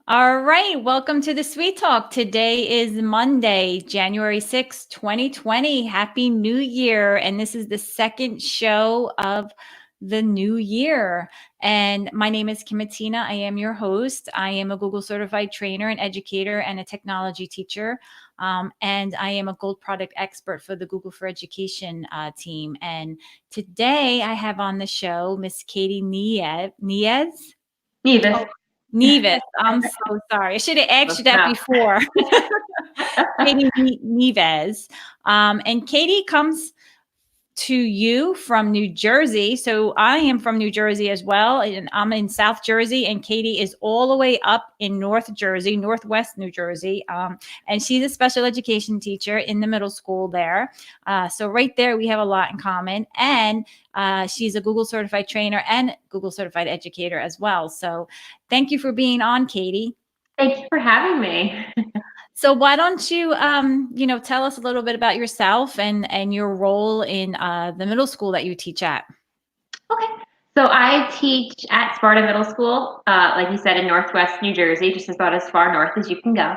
All right, welcome to the Sweet Talk. Today is Monday, January 6th, 2020. Happy New Year. And this is the second show of the new year. And my name is Kimatina. I am your host. I am a Google certified trainer and educator and a technology teacher. And I am a gold product expert for the Google for Education team. And today I have on the show Miss Katie Nieves. Nieves. Nieves. I'm so sorry. I should have asked you that before. Katie Nieves. And Katie comes to you from New Jersey. So I am from New Jersey as well. And I'm in South Jersey. And Katie is all the way up in North Jersey, Northwest New Jersey. And she's a special education teacher in the middle school there. So right there, we have a lot in common. And she's a Google certified trainer and Google certified educator as well. So thank you for being on, Katie. Thank you for having me. So why don't you, tell us a little bit about yourself and your role in the middle school that you teach at? Okay. So I teach at Sparta Middle School, like you said, in Northwest New Jersey, just about as far north as you can go.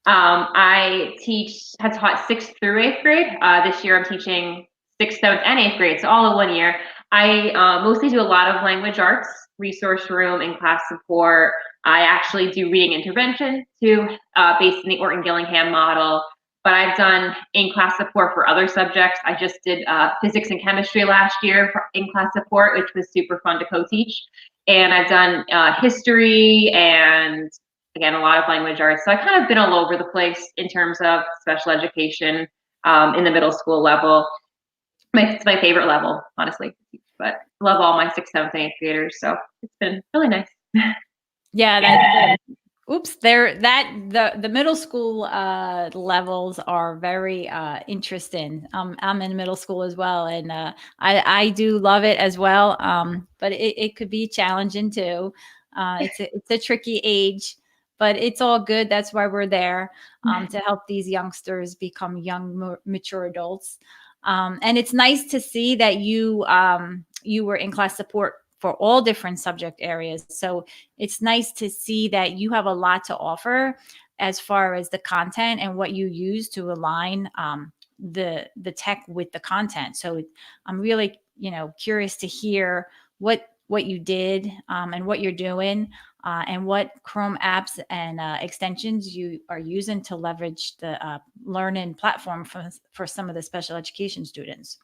Have taught 6th through 8th grade. This year I'm teaching 6th, 7th, and 8th grade, so all in 1 year. I mostly do a lot of language arts, resource room, and class support. I actually do reading intervention too, based in the Orton-Gillingham model. But I've done in-class support for other subjects. I just did physics and chemistry last year for in-class support, which was super fun to co-teach. And I've done history and, again, a lot of language arts. So I've kind of been all over the place in terms of special education in the middle school level. It's my favorite level, honestly. But I love all my 6th, 7th, and 8th graders. So it's been really nice. Yeah, the middle school levels are very interesting. I'm in middle school as well, and I do love it as well. But it could be challenging too. It's a tricky age, but it's all good. That's why we're there, to help these youngsters become young, mature adults. And it's nice to see that you were in class support for all different subject areas. So it's nice to see that you have a lot to offer as far as the content and what you use to align the tech with the content. So I'm really curious to hear what you did and what you're doing and what Chrome apps and extensions you are using to leverage the learning platform for some of the special education students.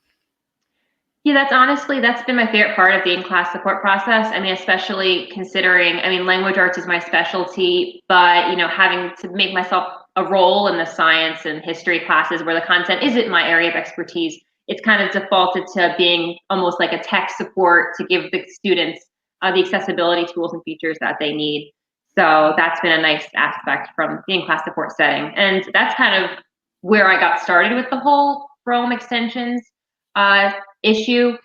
Yeah, that's been my favorite part of the in-class support process. I mean, especially considering, language arts is my specialty, but, having to make myself a role in the science and history classes where the content isn't my area of expertise, it's kind of defaulted to being almost like a tech support to give the students the accessibility tools and features that they need. So that's been a nice aspect from the in-class support setting. And that's kind of where I got started with the whole Chrome extensions issue.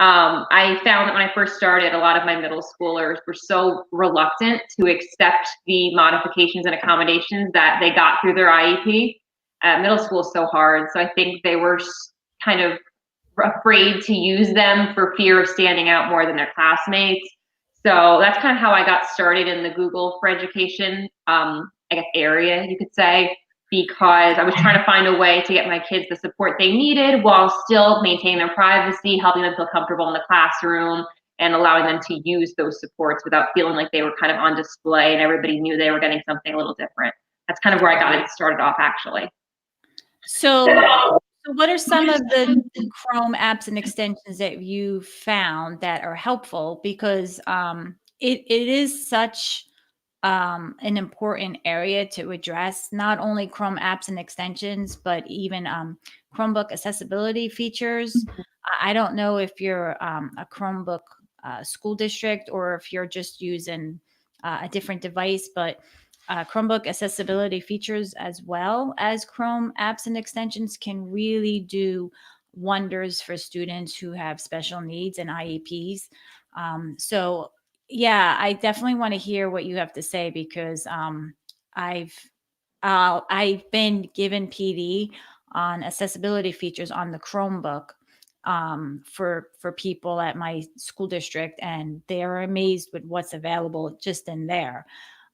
I found that when I first started, a lot of my middle schoolers were so reluctant to accept the modifications and accommodations that they got through their IEP. Middle school is so hard, so I think they were kind of afraid to use them for fear of standing out more than their classmates. So that's kind of how I got started in the Google for Education, area, you could say, because I was trying to find a way to get my kids the support they needed while still maintaining their privacy, helping them feel comfortable in the classroom, and allowing them to use those supports without feeling like they were kind of on display and everybody knew they were getting something a little different. That's kind of where I got it started off, actually. So what are some of the Chrome apps and extensions that you found that are helpful? Because it is such an important area to address, not only Chrome apps and extensions, but even Chromebook accessibility features. I don't know if you're a Chromebook school district or if you're just using a different device, but Chromebook accessibility features as well as Chrome apps and extensions can really do wonders for students who have special needs and IEPs. So yeah, I definitely want to hear what you have to say because I've I've been given PD on accessibility features on the Chromebook for people at my school district, and they are amazed with what's available just in there.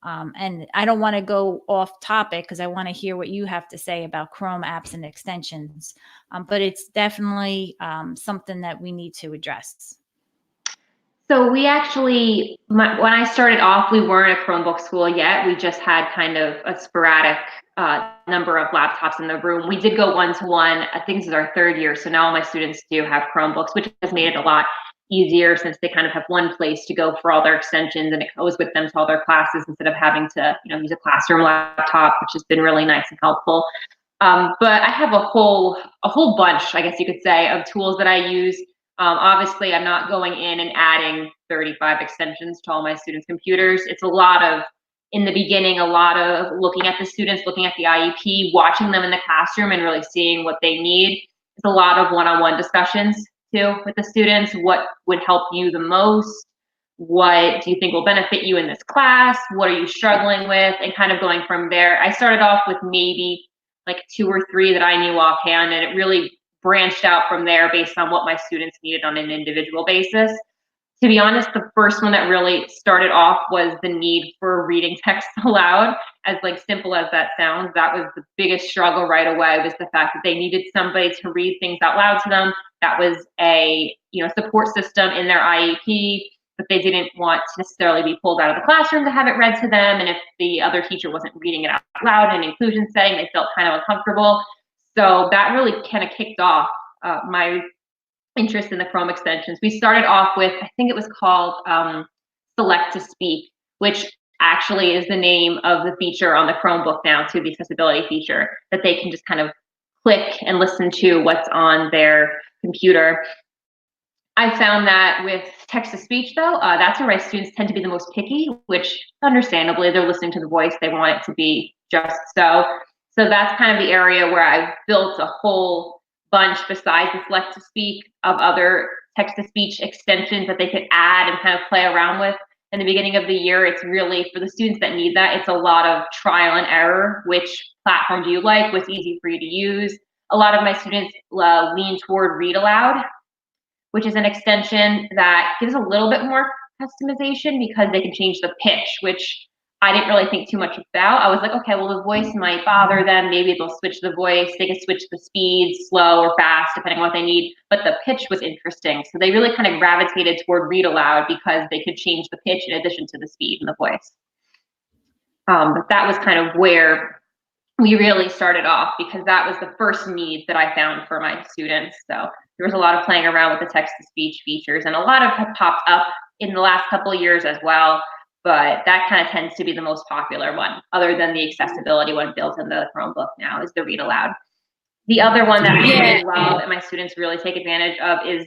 And I don't want to go off topic because I want to hear what you have to say about Chrome apps and extensions. But it's definitely something that we need to address. So we actually, when I started off, we weren't a Chromebook school yet. We just had kind of a sporadic number of laptops in the room. We did go one-to-one. I think this is our third year, so now all my students do have Chromebooks, which has made it a lot easier since they kind of have one place to go for all their extensions, and it goes with them to all their classes instead of having to, use a classroom laptop, which has been really nice and helpful. But I have a whole bunch, I guess you could say, of tools that I use. Obviously, I'm not going in and adding 35 extensions to all my students' computers. It's in the beginning, a lot of looking at the students, looking at the IEP, watching them in the classroom and really seeing what they need. It's a lot of one-on-one discussions too with the students. What would help you the most? What do you think will benefit you in this class? What are you struggling with? And kind of going from there. I started off with maybe like 2 or 3 that I knew offhand, and it really branched out from there based on what my students needed on an individual basis. To be honest, the first one that really started off was the need for reading text aloud. As like simple as that sounds, that was the biggest struggle right away, was the fact that they needed somebody to read things out loud to them. That was a support system in their IEP, but they didn't want to necessarily be pulled out of the classroom to have it read to them. And if the other teacher wasn't reading it out loud in an inclusion setting, they felt kind of uncomfortable. So that really kind of kicked off my interest in the Chrome extensions. We started off with, I think it was called Select to Speak, which actually is the name of the feature on the Chromebook now, to the accessibility feature, that they can just kind of click and listen to what's on their computer. I found that with text-to-speech, though, that's where my students tend to be the most picky, which understandably, they're listening to the voice. They want it to be just so. So that's kind of the area where I've built a whole bunch, besides the Select-to-Speak, of other text-to-speech extensions that they could add and kind of play around with. In the beginning of the year, it's really, for the students that need that, it's a lot of trial and error. Which platform do you like? What's easy for you to use? A lot of my students lean toward Read Aloud, which is an extension that gives a little bit more customization because they can change the pitch, which I didn't really think too much about. I was like, okay, well, the voice might bother them. Maybe they'll switch the voice. They can switch the speed, slow or fast, depending on what they need. But the pitch was interesting. So they really kind of gravitated toward Read Aloud because they could change the pitch in addition to the speed and the voice. But that was kind of where we really started off, because that was the first need that I found for my students. So there was a lot of playing around with the text-to-speech features, and a lot of have popped up in the last couple of years as well. But that kind of tends to be the most popular one, other than the accessibility one built in the Chromebook now, is the Read Aloud. The other one that I really love and my students really take advantage of is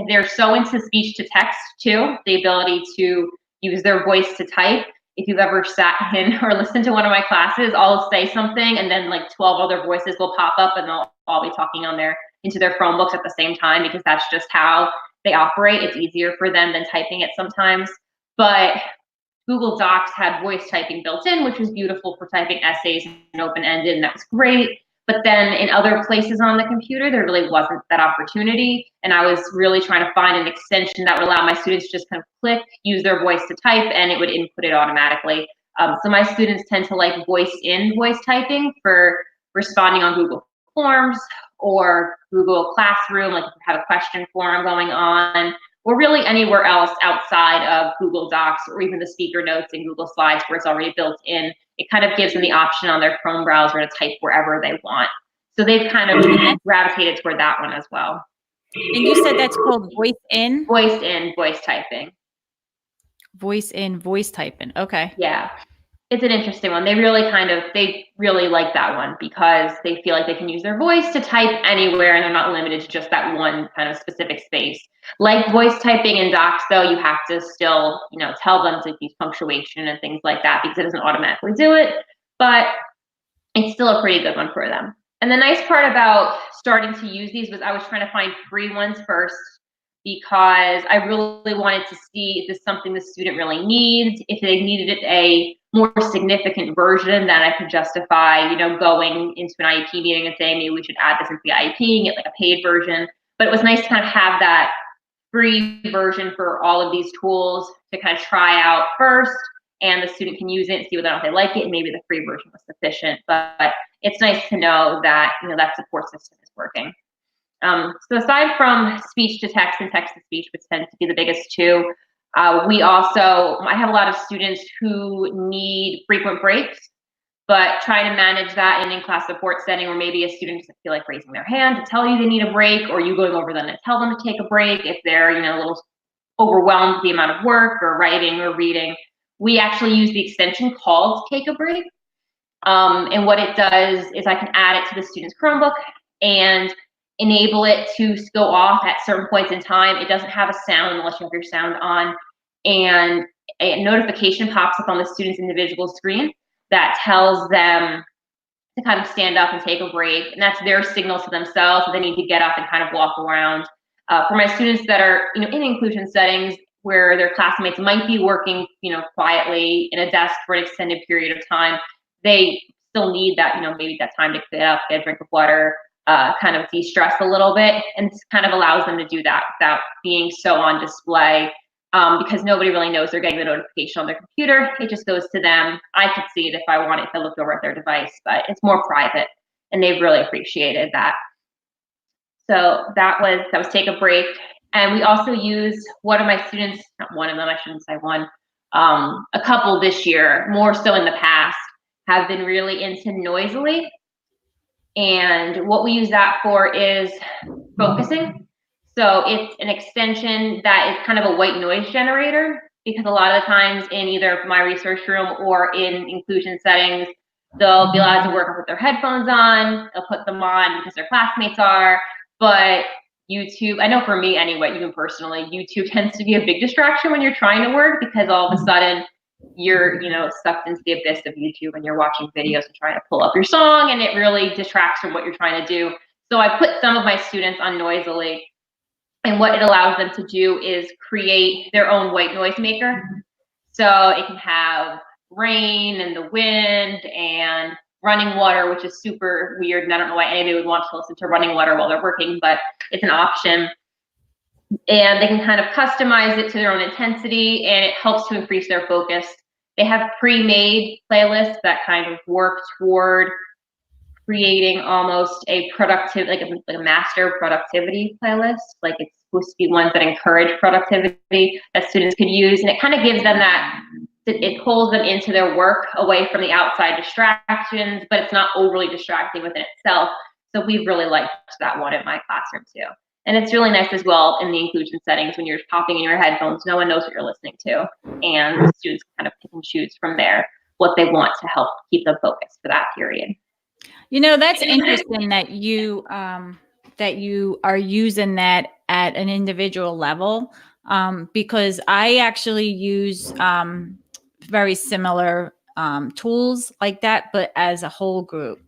they're so into speech to text too, the ability to use their voice to type. If you've ever sat in or listened to one of my classes, I'll say something and then like 12 other voices will pop up and they'll all be talking into their Chromebooks at the same time, because that's just how they operate. It's easier for them than typing it sometimes. But Google Docs had voice typing built in, which was beautiful for typing essays and open-ended, and that was great. But then in other places on the computer, there really wasn't that opportunity. And I was really trying to find an extension that would allow my students to just kind of click, use their voice to type, and it would input it automatically. So my students tend to like voice typing for responding on Google Forms or Google Classroom, like if you have a question forum going on, or really anywhere else outside of Google Docs or even the speaker notes in Google Slides where it's already built in. It kind of gives them the option on their Chrome browser to type wherever they want. So they've kind of gravitated toward that one as well. And you said that's called voice in? Voice in, voice typing. Voice in, voice typing. Okay. Yeah. It's an interesting one. They really like that one because they feel like they can use their voice to type anywhere and they're not limited to just that one kind of specific space. Like voice typing in Docs, though, you have to still, tell them to use punctuation and things like that because it doesn't automatically do it, but it's still a pretty good one for them. And the nice part about starting to use these was I was trying to find free ones first, because I really wanted to see if this is something the student really needs. If they needed a more significant version, then I could justify, going into an IEP meeting and saying, maybe we should add this into the IEP and get like a paid version. But it was nice to kind of have that free version for all of these tools to kind of try out first. and the student can use it and see whether or not they like it, and maybe the free version was sufficient. But it's nice to know that that support system is working. So aside from speech to text and text to speech, which tends to be the biggest two, I have a lot of students who need frequent breaks, but try to manage that in in-class support setting, where maybe a student doesn't feel like raising their hand to tell you they need a break, or you going over them to tell them to take a break if they're a little overwhelmed with the amount of work or writing or reading. We actually use the extension called Take a Break. And what it does is I can add it to the student's Chromebook and enable it to go off at certain points in time. It doesn't have a sound unless you have your sound on, and a notification pops up on the student's individual screen that tells them to kind of stand up and take a break, and that's their signal to themselves that they need to get up and kind of walk around. For my students that are in inclusion settings where their classmates might be working quietly in a desk for an extended period of time, they still need that maybe that time to get up, get a drink of water, kind of de-stress a little bit, and this kind of allows them to do that without being so on display. Because nobody really knows they're getting the notification on their computer. It just goes to them. I could see it if I wanted to look over at their device, but it's more private, and they've really appreciated that. So that was Take a Break. And we also used one of my students, not one of them, I shouldn't say one, a couple this year, more so in the past, have been really into Noisily. And what we use that for is focusing. So it's an extension that is kind of a white noise generator, because a lot of the times in either my research room or in inclusion settings, they'll be allowed to work with their headphones on, they'll put them on because their classmates are, but YouTube, I know for me anyway, even personally, YouTube tends to be a big distraction when you're trying to work, because all of a sudden you're sucked into the abyss of YouTube and you're watching videos and trying to pull up your song, and it really detracts from what you're trying to do. So I put some of my students on Noisily, and what it allows them to do is create their own white noise maker. So it can have rain and the wind and running water, which is super weird, and I don't know why anybody would want to listen to running water while they're working, but it's an option. And they can kind of customize it to their own intensity, and it helps to increase their focus. They have pre-made playlists that kind of work toward creating almost a productive, like a master productivity playlist. Like it's supposed to be ones that encourage productivity that students could use, and it kind of gives them that, it pulls them into their work away from the outside distractions, but it's not overly distracting within itself. So we've really liked that one in my classroom too. And it's really nice as well in the inclusion settings when you're popping in your headphones, no one knows what you're listening to, and the students kind of pick and choose from there what they want to help keep them focused for that period. That's interesting that you are using that at an individual level, because I actually use very similar tools like that, but as a whole group.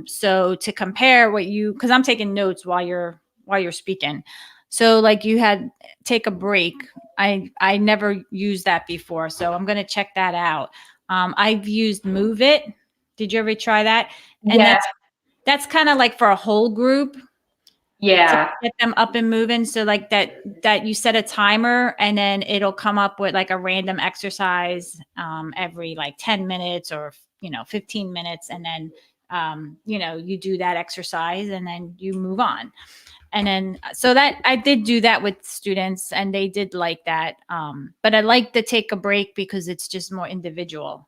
So to compare because I'm taking notes while you're speaking. So like you had Take a Break. I never used that before, so I'm going to check that out. I've used Move It. Did you ever try that? And Yeah. that's kind of like for a whole group. Yeah. To get them up and moving. So like that you set a timer, and then it'll come up with like a random exercise every like 10 minutes or 15 minutes, and then you do that exercise and then you move on. And then so that I did do that with students, and they did like that. But I like the Take a Break because it's just more individual.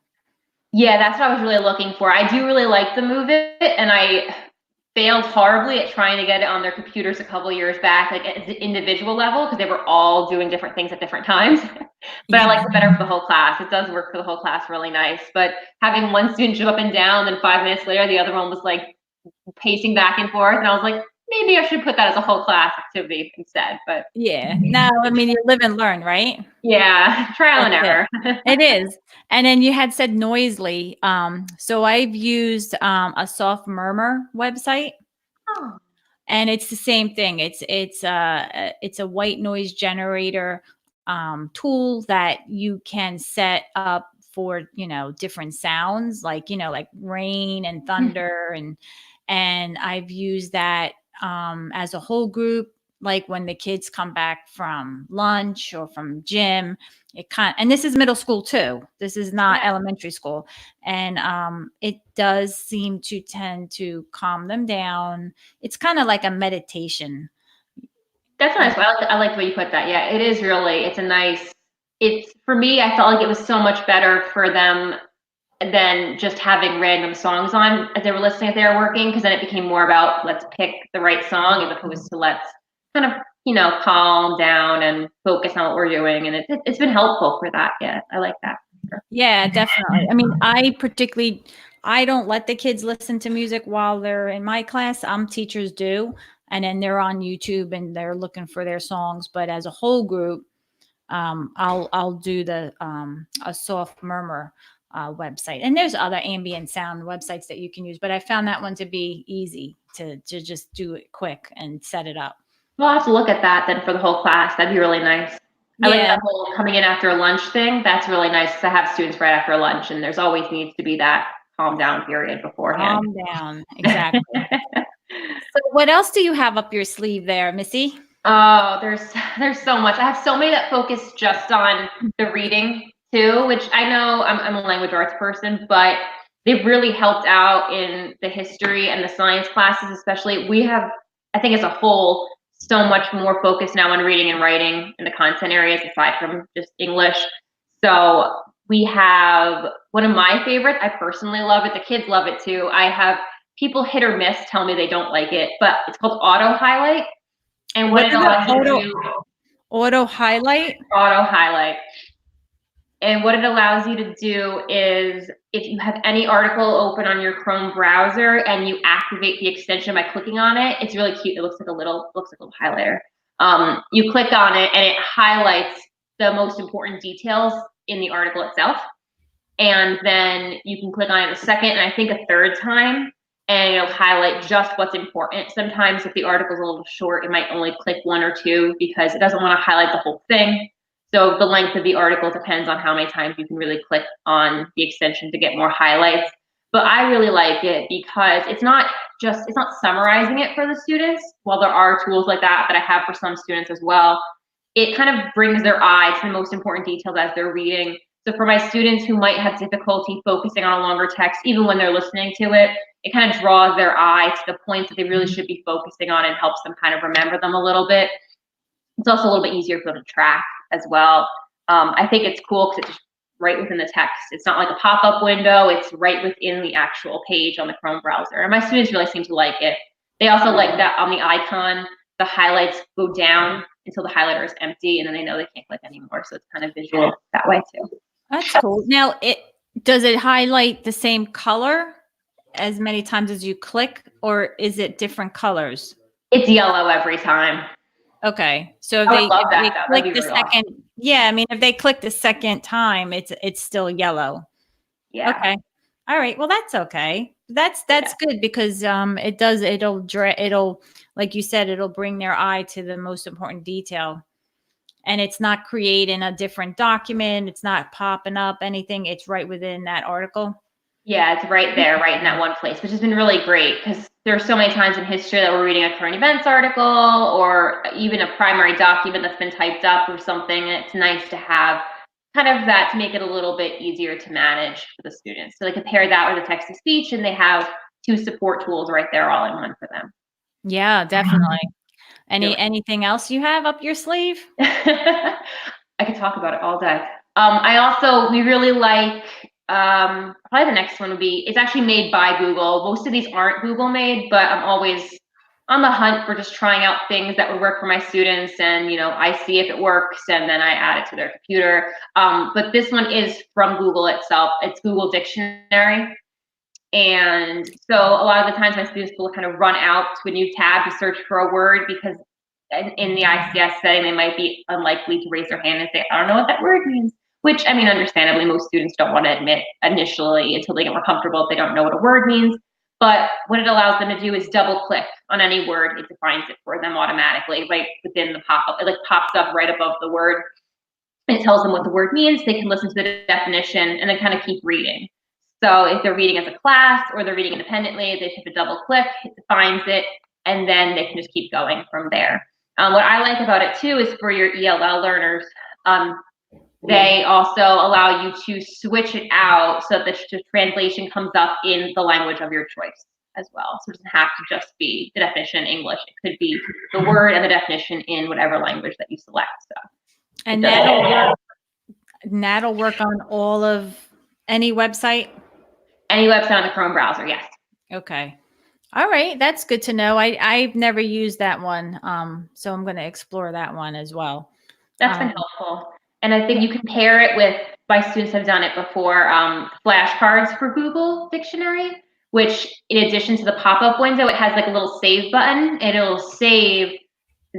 Yeah, that's what I was really looking for. I do really like the Move It, and I failed horribly at trying to get it on their computers a couple of years back, like at the individual level, because they were all doing different things at different times. But I like it better for the whole class. It does work for the whole class really nice. But having one student jump up and down, then 5 minutes later, the other one was like pacing back and forth, and I was like, maybe I should put that as a whole class activity instead. But yeah, no, I mean, you live and learn, right? Yeah, trial and error. It is. And then you had said Noisely. So I've used a Soft Murmur website. Oh. And it's the same thing. It's a white noise generator tool that you can set up for different sounds, like like rain and thunder, and I've used that as a whole group, like when the kids come back from lunch or from gym, and this is middle school too. This is not Yeah. elementary school. And it does seem to tend to calm them down. It's kind of like a meditation. That's nice. I like the way you put that. Yeah, it is really, it's a nice, it's, for me, I felt like it was so much better for them than just having random songs on as they were listening if they were working, because then it became more about let's pick the right song as opposed to let's kind of, calm down and focus on what we're doing. And it's been helpful for that. Yeah, I like that. Yeah, definitely. I mean, I don't let the kids listen to music while they're in my class. Some teachers do, and then they're on YouTube and they're looking for their songs. But as a whole group, I'll do the a soft murmur website, and there's other ambient sound websites that you can use. But I found that one to be easy to just do it quick and set it up. We'll have to look at that then for the whole class. That'd be really nice. I like Yeah, that whole coming in after lunch thing. That's really nice because I have students right after lunch, and there's always needs to be that calm down period beforehand. calm down. Exactly. So, what else do you have up your sleeve there, Missy? Oh, there's so much. I have so many that focus just on the reading too, which I know I'm a language arts person, but they've really helped out in the history and the science classes, especially. We have, I think as a whole, so much more focus now on reading and writing in the content areas aside from just English. So we have one of my favorites. I personally love it. The kids love it too. I have people hit or miss tell me they don't like it, but it's called auto highlight. And what What it is it? allows you to do, Auto highlight? auto highlight. And what it allows you to do is if you have any article open on your Chrome browser and you activate the extension by clicking on it, it's really cute. It looks like a little highlighter. You click on it and it highlights the most important details in the article itself. And then you can click on it a second and I think a third time, and it'll highlight just what's important. Sometimes if the article's a little short, it might only click one or two because it doesn't want to highlight the whole thing. So the length of the article depends on how many times you can really click on the extension to get more highlights. But I really like it because it's not summarizing it for the students. While there are tools like that I have for some students as well, it kind of brings their eye to the most important details as they're reading. So for my students who might have difficulty focusing on a longer text, even when they're listening to it, it kind of draws their eye to the points that they really should be focusing on and helps them kind of remember them a little bit. It's also a little bit easier for them to track as well. I think it's cool because it's right within the text. It's not like a pop-up window. It's right within the actual page on the Chrome browser. And my students really seem to like it. They also like that on the icon, the highlights go down until the highlighter is empty, and then they know they can't click anymore. So it's kind of visual that way too. That's cool. Now, does it highlight the same color as many times as you click, or is it different colors? It's yellow every time. Okay, so if I they would love if that they though. That'd click be the really awesome. second, yeah, I mean, if they click the second time, it's still yellow. Yeah. Okay, all right. Well, that's okay. That's good because it'll like you said, it'll bring their eye to the most important detail. And it's not creating a different document. It's not popping up anything. It's right within that article. Yeah, it's right there, right in that one place, which has been really great because there's so many times in history that we're reading a current events article or even a primary document that's been typed up or something. And it's nice to have kind of that to make it a little bit easier to manage for the students. So they compare that with a text to speech and they have two support tools right there all in one for them. Yeah, definitely. Really. Anything else you have up your sleeve? I could talk about it all day. We really like, probably the next one would be, it's actually made by Google. Most of these aren't Google made, but I'm always on the hunt for just trying out things that would work for my students. And, I see if it works and then I add it to their computer. But this one is from Google itself. It's Google Dictionary. And so a lot of the times my students will kind of run out to a new tab to search for a word because in the ICS setting, they might be unlikely to raise their hand and say, I don't know what that word means. Which, I mean, understandably, most students don't want to admit initially until they get more comfortable if they don't know what a word means. But what it allows them to do is double click on any word. It defines it for them automatically, right within the pop-up. It like pops up right above the word. It tells them what the word means. They can listen to the definition and then kind of keep reading. So if they're reading as a class or they're reading independently, they hit a double click, it defines it, and then they can just keep going from there. What I like about it too is for your ELL learners, they also allow you to switch it out so that the translation comes up in the language of your choice as well. So it doesn't have to just be the definition in English. It could be the word and the definition in whatever language that you select. So And that'll work on all of any website? Any website on the Chrome browser, yes. Okay. All right, that's good to know. I've never used that one, so I'm going to explore that one as well. That's been helpful. And I think Yeah. you can pair it with, my students have done it before, flashcards for Google Dictionary, which in addition to the pop-up window, it has like a little save button, and it'll save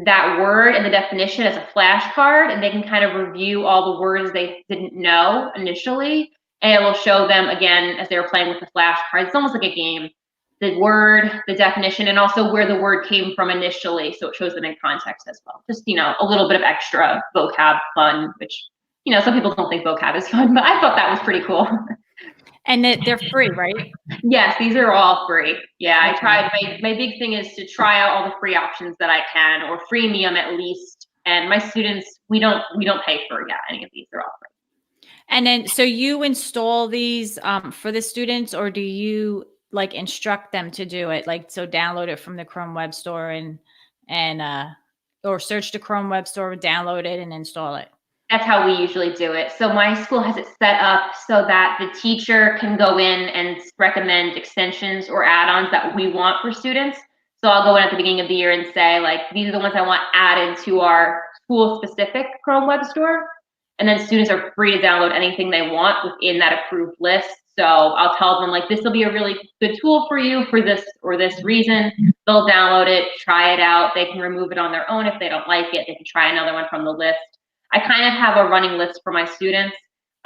that word and the definition as a flashcard, and they can kind of review all the words they didn't know initially, and it will show them again as they were playing with the flashcards. It's almost like a game. The word, the definition, and also where the word came from initially, so it shows them in context as well. Just, a little bit of extra vocab fun, which, some people don't think vocab is fun, but I thought that was pretty cool. And they're free, right? Yes, these are all free. Yeah, I Okay. tried. My big thing is to try out all the free options that I can, or freemium at least. And my students, we don't pay for any of these. They're all free. And then, so you install these for the students, or do you like instruct them to do it? Like, so download it from the Chrome Web Store and or search the Chrome Web Store, download it, and install it. That's how we usually do it. So my school has it set up so that the teacher can go in and recommend extensions or add-ons that we want for students. So I'll go in at the beginning of the year and say, like, these are the ones I want added to our school-specific Chrome Web Store. And then students are free to download anything they want within that approved list. So I'll tell them, like, this will be a really good tool for you for this or this reason. They'll download it, try it out. They can remove it on their own if they don't like it. They can try another one from the list. I kind of have a running list for my students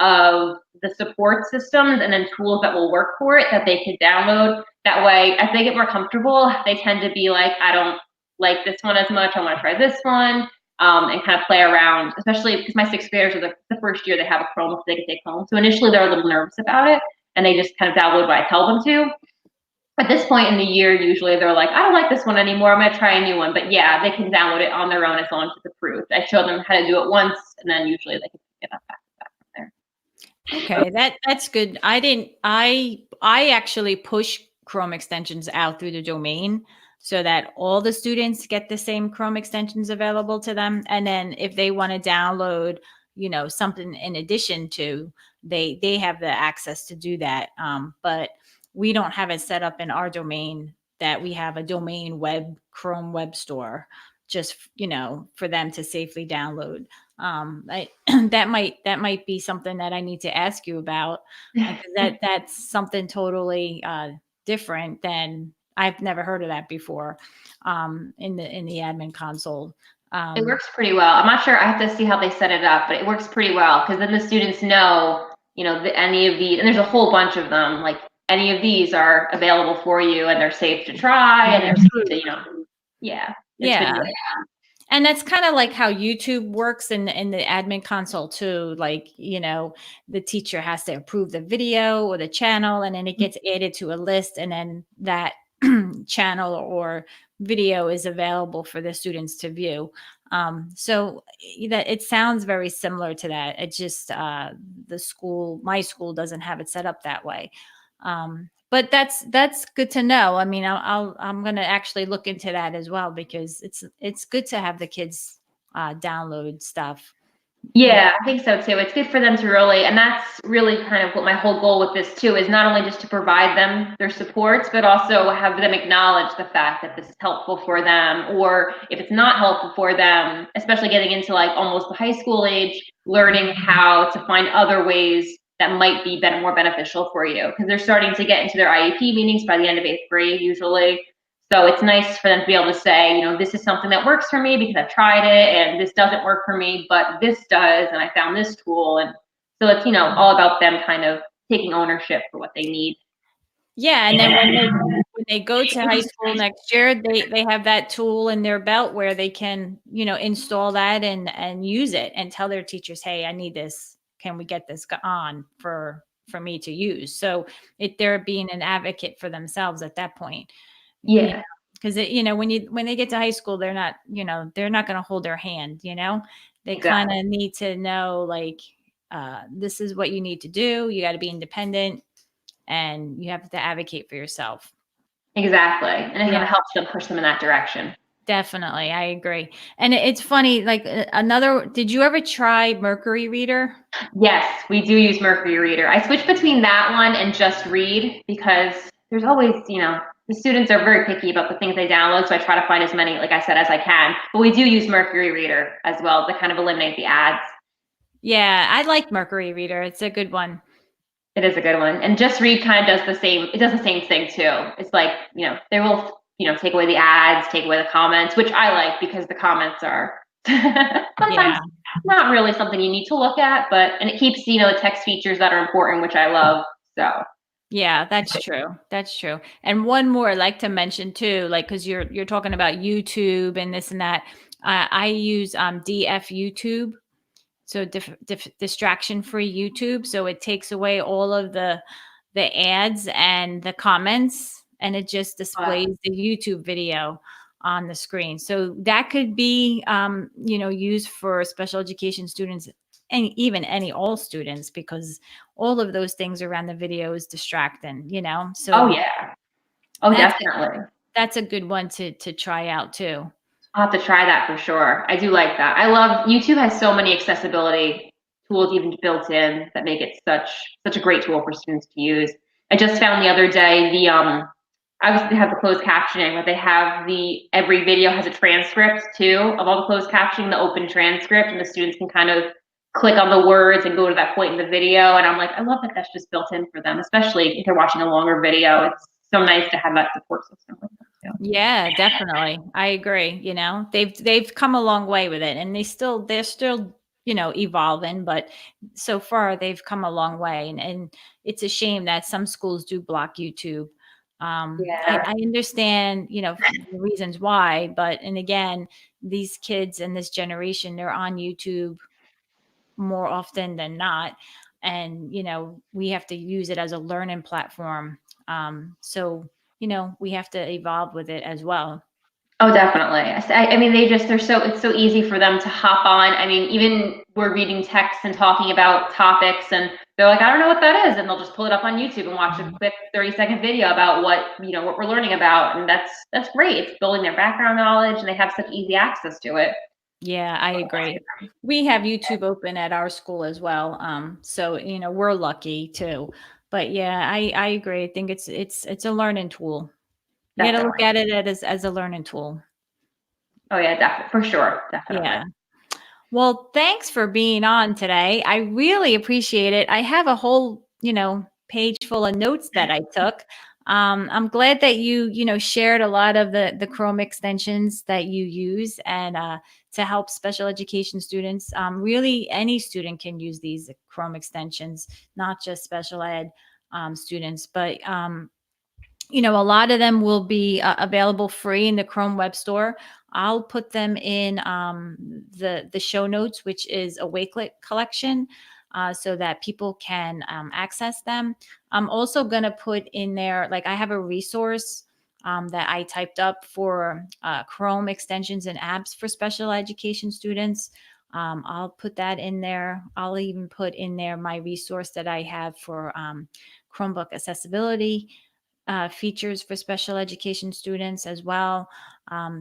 of the support systems and then tools that will work for it that they could download. That way, as they get more comfortable, they tend to be like, I don't like this one as much. I want to try this one, and kind of play around, especially because my sixth graders are the first year they have a Chrome that they can take home. So initially they're a little nervous about it, and they just kind of download what I tell them to. At this point in the year, usually they're like, I don't like this one anymore. I'm going to try a new one. But yeah, they can download it on their own as long as it's approved. I show them how to do it once, and then usually they can pick it up back from there. Okay, that's good. I actually push Chrome extensions out through the domain so that all the students get the same Chrome extensions available to them. And then if they want to download, something in addition to, they have the access to do that. But we don't have it set up in our domain that we have a domain Chrome web store, just, for them to safely download. That might be something that I need to ask you about. That's something totally different than, I've never heard of that before in the admin console. It works pretty well. I'm not sure. I have to see how they set it up, but it works pretty well because then the students know, any of these, and there's a whole bunch of them, like any of these are available for you and they're safe to try and they're safe to, yeah. Yeah. And that's kind of like how YouTube works in the admin console too. Like, the teacher has to approve the video or the channel, and then it gets added to a list, and then that channel or video is available for the students to view. So that it sounds very similar to that. It just my school doesn't have it set up that way. But that's good to know. I mean, I'm going to actually look into that as well, because it's good to have the kids download stuff. Yeah, I think so too. It's good for them to really, and that's really kind of what my whole goal with this too is, not only just to provide them their supports, but also have them acknowledge the fact that this is helpful for them, or if it's not helpful for them, especially getting into like almost the high school age, learning how to find other ways that might be more beneficial for you, because they're starting to get into their IEP meetings by the end of 8th grade usually. So it's nice for them to be able to say, this is something that works for me because I've tried it, and this doesn't work for me, but this does, and I found this tool. And so it's, all about them kind of taking ownership for what they need. Yeah, and then when they go to high school next year, they have that tool in their belt where they can, install that and use it and tell their teachers, hey, I need this. Can we get this on for me to use? So they're being an advocate for themselves at that point. Yeah. Because when they get to high school, they're not, they're not going to hold their hand. They Exactly. kind of need to know, like, this is what you need to do. You got to be independent, and you have to advocate for yourself. Exactly. And it kind Yeah, of helps them push them in that direction. definitely. I agree. And it's funny, like did you ever try Mercury Reader? Yes, we do use Mercury Reader. I switch between that one and Just Read because there's always, the students are very picky about the things they download, so I try to find as many, like I said, as I can. But we do use Mercury Reader as well to kind of eliminate the ads. Yeah, I like Mercury Reader. It's a good one. It is a good one. And Just Read kind of does the same, it does the same thing too. It's like, they will, take away the ads, take away the comments, which I like because the comments are sometimes Yeah. not really something you need to look at, and it keeps, the text features that are important, which I love. So Yeah, that's true. That's true. And one more I'd like to mention too, like because you're talking about YouTube and this and that. I use DF YouTube, so distraction free YouTube. So it takes away all of the ads and the comments, and it just displays the YouTube video on the screen. So that could be used for special education students and even any all students, because all of those things around the video is distracting. oh So yeah. Oh, that's definitely. that's a good one to try out too. I'll have to try that for sure. I do like that. I love YouTube has so many accessibility tools even built in that make it such a great tool for students to use. I just found the other day obviously they have the closed captioning, but they have every video has a transcript too of all the closed captioning, the open transcript, and the students can kind of click on the words and go to that point in the video. And I'm like, I love that that's just built in for them, especially if they're watching a longer video. It's so nice to have that support system with them too. Yeah, definitely. I agree. They've come a long way with it, and they're still evolving, but so far they've come a long way. And it's a shame that some schools do block YouTube. I Yeah. understand, the reasons why, but and again, these kids and this generation, they're on YouTube more often than not. And, we have to use it as a learning platform. So, we have to evolve with it as well. Oh, definitely. I mean, it's so easy for them to hop on. I mean, even we're reading texts and talking about topics, and they're like, I don't know what that is. And they'll just pull it up on YouTube and watch a quick 30-second video about what we're learning about. And that's great. It's building their background knowledge, and they have such easy access to it. Yeah, I agree. We have YouTube open at our school as well. So, we're lucky too. But yeah, I agree. I think it's a learning tool. You got to look Definitely. at it as a learning tool. Oh yeah, definitely. For sure. Definitely. Yeah. Well, thanks for being on today. I really appreciate it. I have a whole, page full of notes that I took. I'm glad that you shared a lot of the Chrome extensions that you use and to help special education students. Really, any student can use these Chrome extensions, not just special ed students, but a lot of them will be available free in the Chrome Web Store. I'll put them in the show notes, which is a Wakelet collection, so that people can access them. I'm also going to put in there, like I have a resource that I typed up for Chrome extensions and apps for special education students. I'll put that in there. I'll even put in there my resource that I have for Chromebook accessibility features for special education students as well.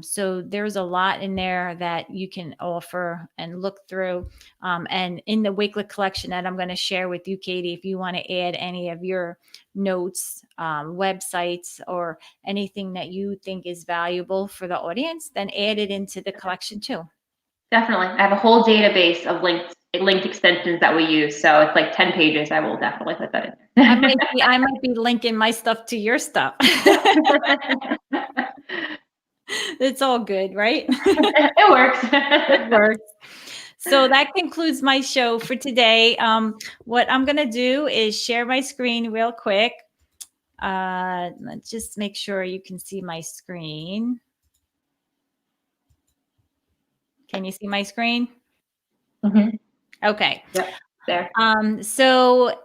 So there's a lot in there that you can offer and look through. And in the Wakelet collection that I'm going to share with you, Katie, if you want to add any of your notes, websites, or anything that you think is valuable for the audience, then add it into the collection too. Definitely. I have a whole database of linked extensions that we use. So it's like 10 pages. I will definitely put that in. I might be linking my stuff to your stuff. It's all good, right? It works. It works. So that concludes my show for today. What I'm going to do is share my screen real quick. Let's just make sure you can see my screen. Can you see my screen? Mm-hmm. Okay. Yep. There. So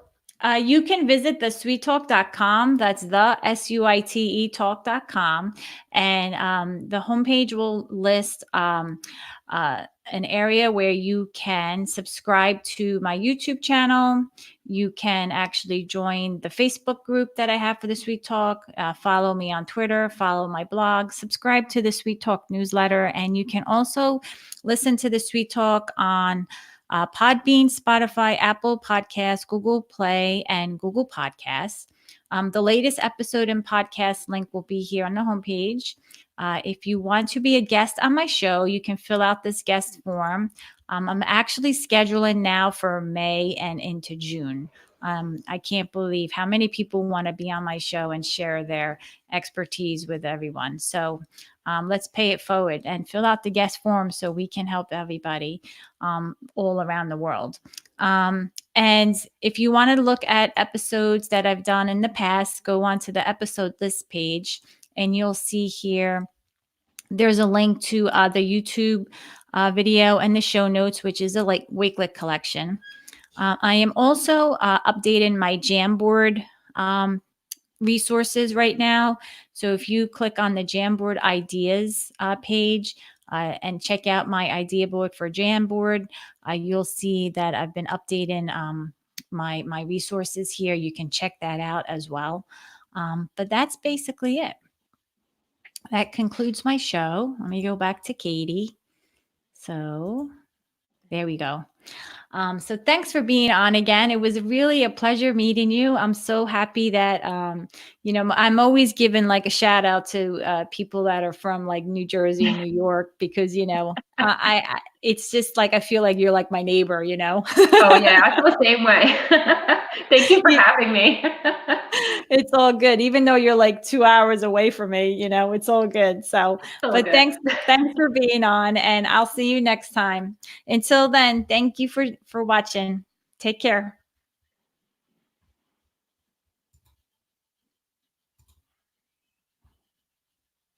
you can visit the sweettalk.com. That's the SUITE talk.com. And the homepage will list an area where you can subscribe to my YouTube channel. You can actually join the Facebook group that I have for the Sweet Talk. Follow me on Twitter, follow my blog, subscribe to the Sweet Talk newsletter, and you can also listen to the Sweet Talk on Podbean, Spotify, Apple Podcasts, Google Play, and Google Podcasts. The latest episode and podcast link will be here on the homepage. If you want to be a guest on my show, you can fill out this guest form. I'm actually scheduling now for May and into June. I can't believe how many people want to be on my show and share their expertise with everyone. So let's pay it forward and fill out the guest form so we can help everybody all around the world. And if you want to look at episodes that I've done in the past, go on to the episode list page and you'll see here there's a link to the YouTube video and the show notes, which is a Wakelet collection. I am also updating my Jamboard resources right now. So if you click on the Jamboard ideas page and check out my idea board for Jamboard, you'll see that I've been updating my resources here. You can check that out as well. But that's basically it. That concludes my show. Let me go back to Katie. So there we go. So thanks for being on again. It was really a pleasure meeting you. I'm so happy that, I'm always giving like a shout out to people that are from like New Jersey and New York, because, it's just like, I feel like you're like my neighbor, Oh yeah, I feel the same way. Thank you for having me. It's all good. Even though you're like 2 hours away from me, it's all good. So, but good. thanks for being on, and I'll see you next time. Until then, thank you for watching. Take care.